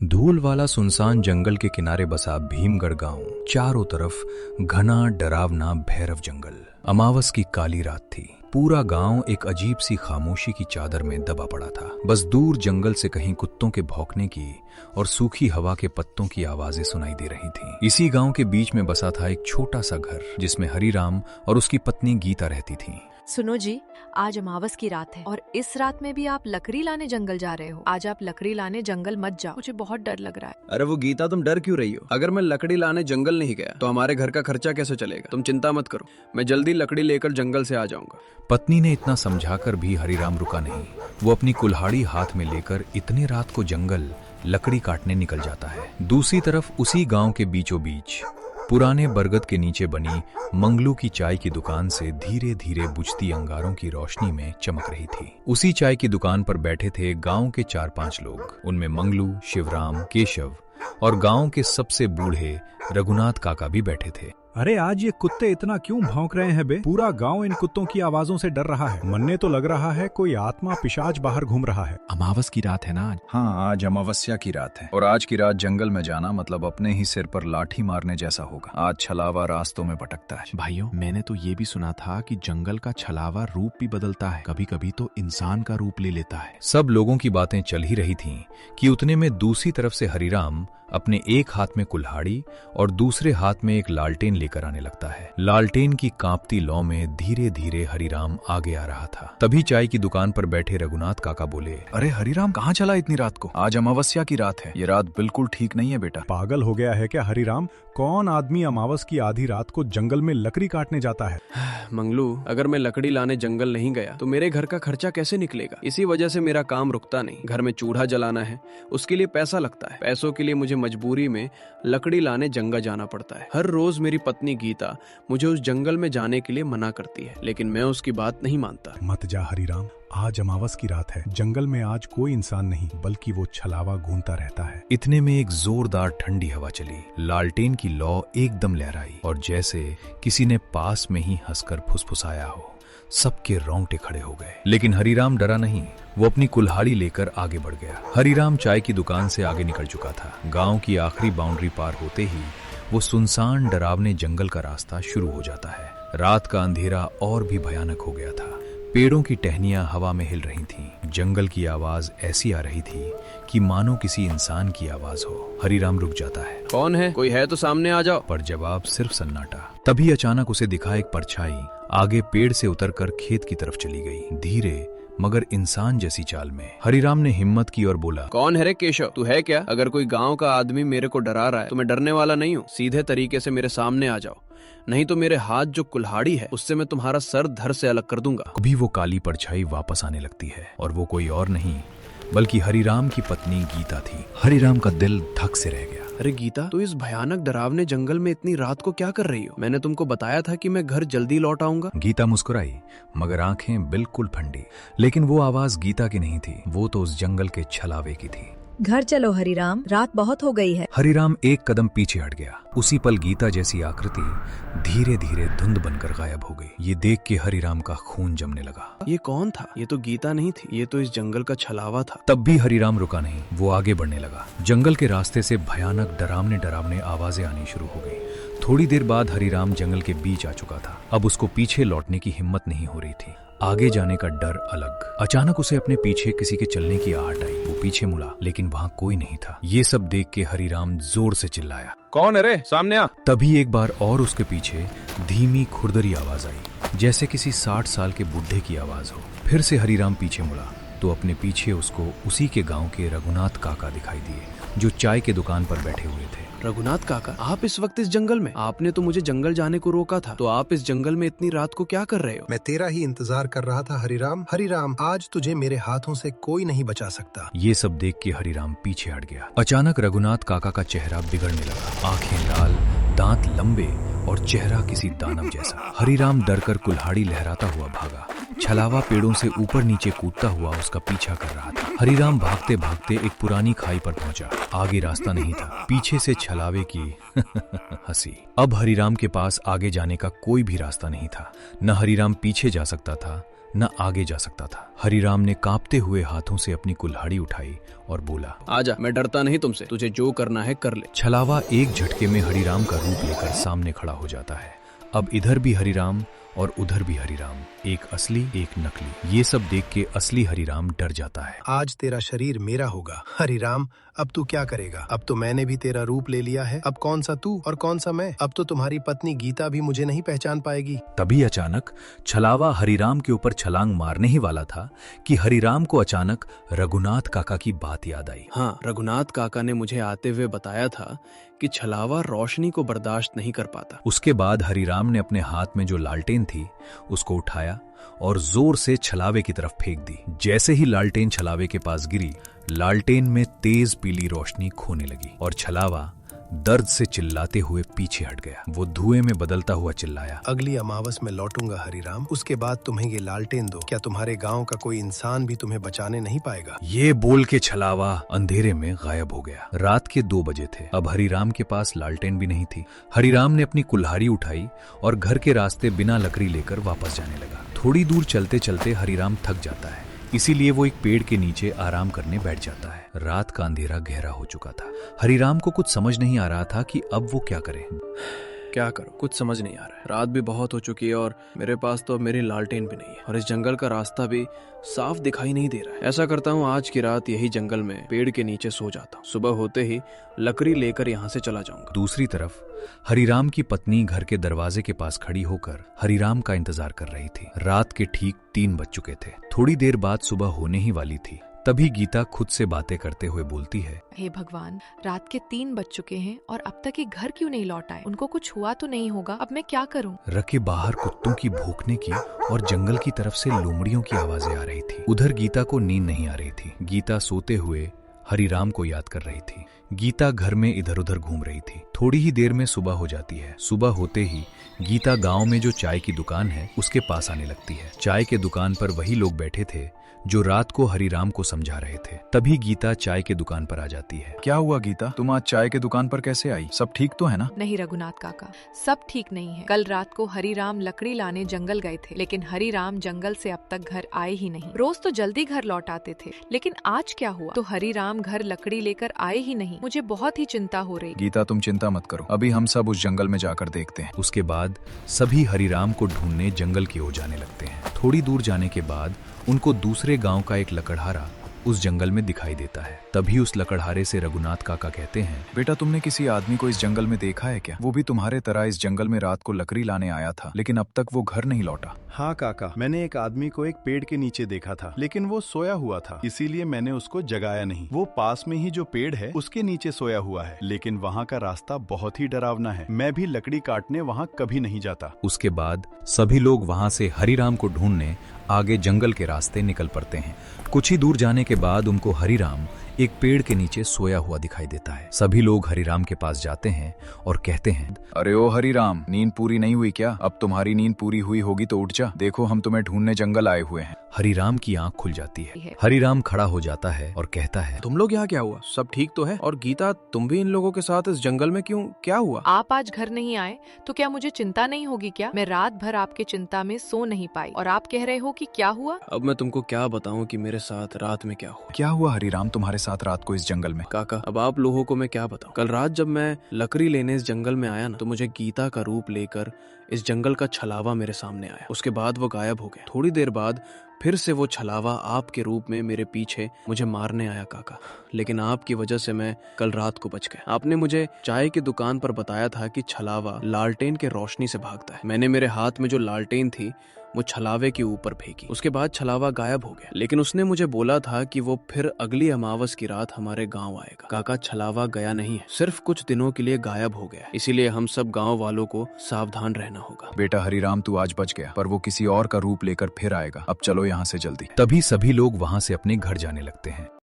धूल वाला सुनसान जंगल के किनारे बसा भीमगढ़ गांव। चारों तरफ घना डरावना भैरव जंगल। अमावस की काली रात थी। पूरा गांव एक अजीब सी खामोशी की चादर में दबा पड़ा था। बस दूर जंगल से कहीं कुत्तों के भौंकने की और सूखी हवा के पत्तों की आवाजें सुनाई दे रही थीं। इसी गांव के बीच में बसा था एक छोटा सा घर, जिसमें हरिराम और उसकी पत्नी गीता रहती थीं। सुनो जी, आज अमावस की रात है और इस रात में भी आप लकड़ी लाने जंगल जा रहे हो। आज आप लकड़ी लाने जंगल मत जाओ, मुझे बहुत डर लग रहा है। अरे वो गीता, तुम डर क्यों रही हो? अगर मैं लकड़ी लाने जंगल नहीं गया तो हमारे घर का खर्चा कैसे चलेगा? तुम चिंता मत करो, मैं जल्दी लकड़ी लेकर जंगल से आ जाऊंगा। पत्नी ने इतना समझाकर भी हरिराम रुका नहीं। वो अपनी कुल्हाड़ी हाथ में लेकर इतने रात को जंगल लकड़ी काटने निकल जाता है। दूसरी तरफ उसी गांव के बीचों बीच पुराने बरगद के नीचे बनी मंगलू की चाय की दुकान से धीरे धीरे बुझती अंगारों की रोशनी में चमक रही थी। उसी चाय की दुकान पर बैठे थे गांव के 4-5 लोग। उनमें मंगलू, शिवराम, केशव और गांव के सबसे बूढ़े रघुनाथ काका भी बैठे थे। अरे आज ये कुत्ते इतना क्यों भौंक रहे हैं बे? पूरा गांव इन कुत्तों की आवाजों से डर रहा है। मन्ने तो लग रहा है कोई आत्मा पिशाच बाहर घूम रहा है। अमावस की रात है ना आज। हाँ, आज अमावस्या की रात है और आज की रात जंगल में जाना मतलब अपने ही सिर पर लाठी मारने जैसा होगा। आज छलावा रास्तों में भटकता है। भाइयों, मैंने तो ये भी सुना था कि जंगल का छलावा रूप भी बदलता है, कभी कभी तो इंसान का रूप ले लेता है। सब लोगों की बातें चल ही रही थीं कि उतने में दूसरी तरफ से हरिराम अपने एक हाथ में कुल्हाड़ी और दूसरे हाथ में एक लालटेन लेकर आने लगता है। लालटेन की कांपती लौ में धीरे धीरे हरिराम आगे आ रहा था। तभी चाय की दुकान पर बैठे रघुनाथ काका बोले, अरे हरिराम, कहाँ चला इतनी रात को? आज अमावस्या की रात है, ये रात बिल्कुल ठीक नहीं है बेटा। पागल हो गया है क्या हरिराम? कौन आदमी अमावस की आधी रात को जंगल में लकड़ी काटने जाता है? मंगलू, अगर मैं लकड़ी लाने जंगल नहीं गया तो मेरे घर का खर्चा कैसे निकलेगा? इसी वजह से मेरा काम रुकता नहीं। घर में चूल्हा जलाना है, उसके लिए पैसा लगता है। पैसों के लिए मुझे मजबूरी में लकड़ी लाने जंगल जाना पड़ता है। हर रोज मेरी पत्नी गीता मुझे उस जंगल में जाने के लिए मना करती है, लेकिन मैं उसकी बात नहीं मानता। मत जा हरिराम, आज अमावस की रात है। जंगल में आज कोई इंसान नहीं, बल्कि वो छलावा घूमता रहता है। इतने में एक जोरदार ठंडी हवा चली। लालटेन की लौ एकदम लहराई और जैसे किसी ने पास में ही हंसकर फुसफुसाया हो। सबके रोंगटे खड़े हो गए, लेकिन हरिराम डरा नहीं। वो अपनी कुल्हाड़ी लेकर आगे बढ़ गया। हरिराम चाय की दुकान से आगे निकल चुका था। गांव की आखिरी बाउंड्री पार होते ही वो सुनसान डरावने जंगल का रास्ता शुरू हो जाता है। रात का अंधेरा और भी भयानक हो गया था। पेड़ों की टहनियां हवा में हिल रही थीं। जंगल की आवाज ऐसी आ रही थी कि मानो किसी इंसान की आवाज हो। हरिराम रुक जाता है। कौन है? कोई है तो सामने आ जाओ। पर जवाब सिर्फ सन्नाटा। तभी अचानक उसे दिखा एक परछाई आगे पेड़ से उतरकर खेत की तरफ चली गई, धीरे मगर इंसान जैसी चाल में। हरिराम ने हिम्मत की और बोला, कौन है रे केशव? तू है क्या? अगर कोई गांव का आदमी मेरे को डरा रहा है तो मैं डरने वाला नहीं हूँ। सीधे तरीके से मेरे सामने आ जाओ, नहीं तो मेरे हाथ जो कुल्हाड़ी है उससे मैं तुम्हारा सर धड़ से अलग कर दूंगा। अभी वो काली परछाई वापस आने लगती है और वो कोई और नहीं बल्कि हरिराम की पत्नी गीता थी। हरिराम का दिल धक से रह गया। अरे गीता, तू इस भयानक डरावने जंगल में इतनी रात को क्या कर रही हो? मैंने तुमको बताया था कि मैं घर जल्दी लौट आऊंगा। गीता मुस्कुराई, मगर आंखें बिल्कुल ठंडी। लेकिन वो आवाज गीता की नहीं थी, वो तो उस जंगल के छलावे की थी। घर चलो हरिराम, रात बहुत हो गई है। हरिराम एक कदम पीछे हट गया। उसी पल गीता जैसी आकृति धीरे धीरे धुंध बनकर गायब हो गई। ये देख के हरिराम का खून जमने लगा। ये कौन था? ये तो गीता नहीं थी, ये तो इस जंगल का छलावा था। तब भी हरिराम रुका नहीं, वो आगे बढ़ने लगा। जंगल के रास्ते से भयानक डरावने डरावने आवाजें आनी शुरू हो गई। थोड़ी देर बाद हरिराम जंगल के बीच आ चुका था। अब उसको पीछे लौटने की हिम्मत नहीं हो रही थी, आगे जाने का डर अलग। अचानक उसे अपने पीछे किसी के चलने की आहट आई। वो पीछे मुड़ा, लेकिन वहाँ कोई नहीं था। ये सब देख के हरिराम जोर से चिल्लाया, कौन है रे? सामने आ। तभी एक बार और उसके पीछे धीमी खुरदरी आवाज आई, जैसे किसी 60 साल के बुढ़े की आवाज हो। फिर से हरिराम पीछे मुड़ा तो अपने पीछे उसको उसी के गांव के रघुनाथ काका दिखाई दिए, जो चाय के दुकान पर बैठे हुए थे। रघुनाथ काका, आप इस वक्त इस जंगल में? आपने तो मुझे जंगल जाने को रोका था, तो आप इस जंगल में इतनी रात को क्या कर रहे हो? मैं तेरा ही इंतजार कर रहा था हरिराम। हरिराम, आज तुझे मेरे हाथों से कोई नहीं बचा सकता। ये सब देख के हरिराम पीछे हट गया। अचानक रघुनाथ काका का चेहरा बिगड़ने लगा। आंखें लाल, दांत लंबे और चेहरा किसी दानव जैसा। हरिराम डरकर कुल्हाड़ी लहराता हुआ भागा। छलावा पेड़ों से ऊपर नीचे कूदता हुआ उसका पीछा कर रहा था। हरिराम भागते भागते एक पुरानी खाई पर पहुंचा। आगे रास्ता नहीं था, पीछे से छलावे की हंसी। अब हरिराम के पास आगे जाने का कोई भी रास्ता नहीं था। न हरिराम पीछे जा सकता था, न आगे जा सकता था। हरिराम ने कांपते हुए हाथों से अपनी कुल्हाड़ी उठाई और बोला, आजा, मैं डरता नहीं तुमसे, तुझे जो करना है कर ले। छलावा एक झटके में हरिराम का रूप लेकर सामने खड़ा हो जाता है। अब इधर भी हरिराम और उधर भी हरिराम, एक असली एक नकली। ये सब देख के असली हरिराम डर जाता है। आज तेरा शरीर मेरा होगा। हरिराम, अब तू क्या करेगा? अब तो मैंने भी तेरा रूप ले लिया है। अब कौन सा तू और कौन सा मैं? अब तो तुम्हारी पत्नी गीता भी मुझे नहीं पहचान पाएगी। तभी अचानक छलावा हरिराम के ऊपर छलांग मारने ही वाला था कि हरिराम को अचानक रघुनाथ काका की बात याद आई। हाँ, रघुनाथ काका ने मुझे आते हुए बताया था कि छलावा रोशनी को बर्दाश्त नहीं कर पाता। उसके बाद हरिराम ने अपने हाथ में जो लालटेन थी उसको उठाया और जोर से छलावे की तरफ फेंक दी। जैसे ही लालटेन छलावे के पास गिरी, लालटेन में तेज पीली रोशनी खोने लगी और छलावा दर्द से चिल्लाते हुए पीछे हट गया। वो धुएं में बदलता हुआ चिल्लाया, अगली अमावस में लौटूंगा हरिराम, उसके बाद तुम्हें ये लालटेन दो। क्या तुम्हारे गांव का कोई इंसान भी तुम्हें बचाने नहीं पाएगा? ये बोल के छलावा अंधेरे में गायब हो गया। रात के 2 बजे थे। अब हरिराम के पास लालटेन भी नहीं थी। हरिराम ने अपनी कुल्हाड़ी उठाई और घर के रास्ते बिना लकड़ी लेकर वापस जाने लगा। थोड़ी दूर चलते चलते हरिराम थक जाता है, इसीलिए वो एक पेड़ के नीचे आराम करने बैठ जाता है। रात का अंधेरा गहरा हो चुका था। हरिराम को कुछ समझ नहीं आ रहा था कि अब वो क्या करे। क्या करूं, कुछ समझ नहीं आ रहा है। रात भी बहुत हो चुकी है और मेरे पास तो अब मेरी लालटेन भी नहीं है और इस जंगल का रास्ता भी साफ दिखाई नहीं दे रहा है। ऐसा करता हूँ, आज की रात यही जंगल में पेड़ के नीचे सो जाता हूँ। सुबह होते ही लकड़ी लेकर यहाँ से चला जाऊंगा। दूसरी तरफ हरिराम की पत्नी घर के दरवाजे के पास खड़ी होकर हरिराम का इंतजार कर रही थी। रात के ठीक 3 बज चुके थे। थोड़ी देर बाद सुबह होने ही वाली थी। तभी गीता खुद से बातें करते हुए बोलती है, हे भगवान, रात के 3 बज चुके हैं और अब तक ये घर क्यों नहीं लौट आए? उनको कुछ हुआ तो नहीं होगा? अब मैं क्या करूं? रके बाहर कुत्तों की भौंकने की और जंगल की तरफ से लोमड़ियों की आवाजें आ रही थी। उधर गीता को नींद नहीं आ रही थी। गीता सोते हुए हरिराम को याद कर रही थी। गीता घर में इधर उधर घूम रही थी। थोड़ी ही देर में सुबह हो जाती है। सुबह होते ही गीता गांव में जो चाय की दुकान है उसके पास आने लगती है। चाय के दुकान पर वही लोग बैठे थे जो रात को हरिराम को समझा रहे थे। तभी गीता चाय के दुकान पर आ जाती है। क्या हुआ गीता, तुम आज चाय के दुकान पर कैसे आई? सब ठीक तो है ना? नहीं रघुनाथ काका, सब ठीक नहीं है। कल रात को हरिराम लकड़ी लाने जंगल गए थे, लेकिन हरिराम जंगल से अब तक घर आए ही नहीं। रोज तो जल्दी घर लौट आते थे, लेकिन आज क्या हुआ? तो हरिराम घर लकड़ी लेकर आए ही नहीं। मुझे बहुत ही चिंता हो रही। गीता, तुम चिंता मत करो, अभी हम सब उस जंगल में जाकर देखते हैं। उसके बाद सभी हरिराम को ढूंढने जंगल की ओर जाने लगते हैं। थोड़ी दूर जाने के बाद उनको दूसरे गांव का एक लकड़हारा उस जंगल में दिखाई देता है। तभी उस लकड़हारे से रघुनाथ काका कहते हैं, बेटा, तुमने किसी आदमी को इस जंगल में देखा है क्या? वो भी तुम्हारे तरह इस जंगल में रात को लकड़ी लाने आया था, लेकिन अब तक वो घर नहीं लौटा। हाँ काका, मैंने एक आदमी को एक पेड़ के नीचे देखा था, लेकिन वो सोया हुआ था, इसीलिए मैंने उसको जगाया नहीं। वो पास में ही जो पेड़ है उसके नीचे सोया हुआ है, लेकिन वहाँ का रास्ता बहुत ही डरावना है। मैं भी लकड़ी काटने वहाँ कभी नहीं जाता। उसके बाद सभी लोग वहां से हरिराम को ढूंढने आगे जंगल के रास्ते निकल पड़ते हैं। कुछ ही दूर जाने के बाद उनको हरिराम एक पेड़ के नीचे सोया हुआ दिखाई देता है। सभी लोग हरिराम के पास जाते हैं और कहते हैं, अरे ओ हरिराम, नींद पूरी नहीं हुई क्या? अब तुम्हारी नींद पूरी हुई होगी तो उठ जा, देखो हम तुम्हें ढूंढने जंगल आए हुए हैं। हरिराम की आंख खुल जाती है। हरिराम खड़ा हो जाता है और कहता है, तुम लोग यहाँ क्या हुआ? सब ठीक तो है? और गीता, तुम भी इन लोगों के साथ इस जंगल में क्यों? क्या हुआ? आप आज घर नहीं आए तो क्या मुझे चिंता नहीं होगी क्या? मैं रात भर आपके चिंता में सो नहीं पाई और आप कह रहे हो कि क्या हुआ? अब मैं तुमको क्या बताऊं कि मेरे साथ रात में क्या हुआ? क्या हुआ हरिराम तुम्हारे साथ रात को इस जंगल में? काका, अब आप लोगों को मैं क्या बताऊं। कल रात जब मैं लकड़ी लेने इस जंगल में आया ना, तो मुझे गीता का रूप लेकर इस जंगल का छलावा मेरे सामने आया। उसके बाद वो गायब हो गया। थोड़ी देर बाद फिर से वो छलावा आपके रूप में मेरे पीछे मुझे मारने आया काका, लेकिन आपकी वजह से मैं कल रात को बच गया। आपने मुझे चाय की दुकान पर बताया था कि छलावा लालटेन के रोशनी से भागता है। मैंने मेरे हाथ में जो लालटेन थी वो छलावे के ऊपर फेंकी। उसके बाद छलावा गायब हो गया, लेकिन उसने मुझे बोला था कि वो फिर अगली अमावस की रात हमारे गांव आएगा। काका, छलावा गया नहीं है, सिर्फ कुछ दिनों के लिए गायब हो गया। इसीलिए हम सब गांव वालों को सावधान रहना होगा। बेटा हरिराम, तू आज बच गया, पर वो किसी और का रूप लेकर फिर आएगा। अब चलो यहाँ से जल्दी। तभी सभी लोग वहां से अपने घर जाने लगते हैं।